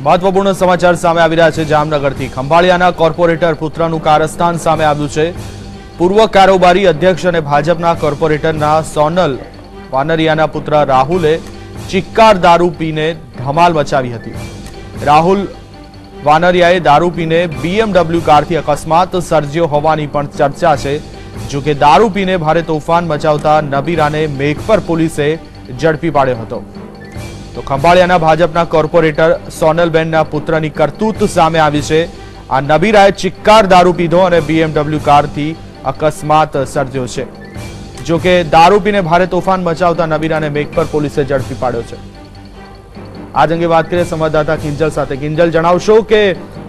મહત્વપૂર્ણ સમાચાર સામે આવી રહ્યા છે જામનગરથી। ખંભાળિયાના કોર્પોરેટર પુત્રનું કારસ્તાન સામે આવ્યું છે। પૂર્વ કારોબારી અધ્યક્ષ અને ભાજપના કોર્પોરેટરના સોનલ વાનરિયાના પુત્ર રાહુલે ચિક્કાર દારૂ પીને ધમાલ મચાવી હતી। રાહુલ વાનરિયાએ દારૂ પીને BMW કારથી અકસ્માત સર્જ્યો હોવાની પણ ચર્ચા છે। જો કે દારૂ પીને ભારે તોફાન મચાવતા નબીરાને મેઘપર પોલીસે ઝડપી પાડ્યો હતો। તો ખંભાળિયાના ભાજપના કોર્પોરેટર સોનલબેનના પુત્રની કરતૂત સામે આવી છે। આ નબીરાએ ચિક્કાર દારૂ પીધો અને BMW કારથી અકસ્માત સર્જ્યો છે। જો કે દારૂ પીને ભારે તોફાન મચાવતા નબીરાને મેઘપર પોલીસે ઝડપી પાડ્યો છે। આજ અંગે વાત કરીએ સંવાદદાતા કિંજલ સાથે। કિંજલ, જણાવશો કે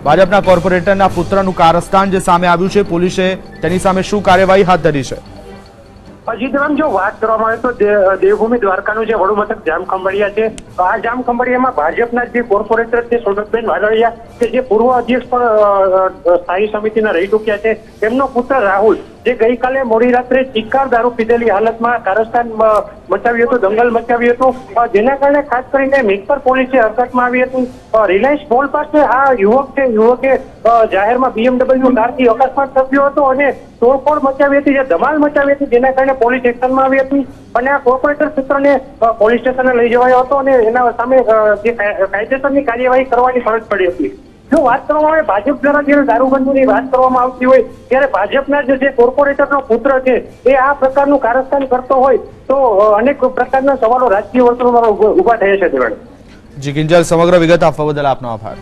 ભાજપના કોર્પોરેટરના પુત્રનું કારસ્તાન જે સામે આવ્યું છે, પોલીસે તેની સામે શું કાર્યવાહી હાથ ધરી છે? અજીતરામ, જો વાત કરવામાં આવે તો દેવભૂમિ દ્વારકાનું જે વડું મથક જામખંભાળિયા છે, આ જામખંભાળિયામાં ભાજપના જે કોર્પોરેટર છે સોનલબેન વાનરિયા, કે જે પૂર્વ અધ્યક્ષ પણ સ્થાયી સમિતિના રહી ચૂક્યા છે, તેમનો પુત્ર રાહુલ જે ગઈકાલે મોડી રાત્રે ચિક્કાર દારૂ પીધેલી હાલતમાં કારસ્તાન મચાવ્યું હતું, દંગલ મચાવ્યું હતું, જેના કારણે ખાસ કરીને મેઘપર પોલીસે હરકતમાં આવી હતી। રિલાયન્સ મોલ પાસે આ યુવકે જાહેરમાં BMW કારથી અકસ્માત સર્જ્યો હતો અને તોડફોડ મચાવી હતી, જે ધમાલ મચાવી હતી, જેના કારણે પોલીસ એક્શનમાં આવી હતી અને આ કોર્પોરેટર પુત્રને પોલીસ સ્ટેશને લઈ જવાયો હતો અને એના સામે જે કાયદેસરની કાર્યવાહી કરવાની ફરજ પડી હતી। જો વાત કરવામાં આવે ભાજપ દ્વારા જ્યારે દારૂબંધીની વાત કરવામાં આવતી હોય ત્યારે ભાજપના જે કોર્પોરેટરનો પુત્ર છે એ આ પ્રકારનું કારસ્તાન કરતો હોય તો અનેક પ્રકારના સવાલો રાજકીય વર્તુળોમાં ઉભા થયા છે। જી કિંજલ, સમગ્ર વિગત આપવા બદલ આપનો આભાર।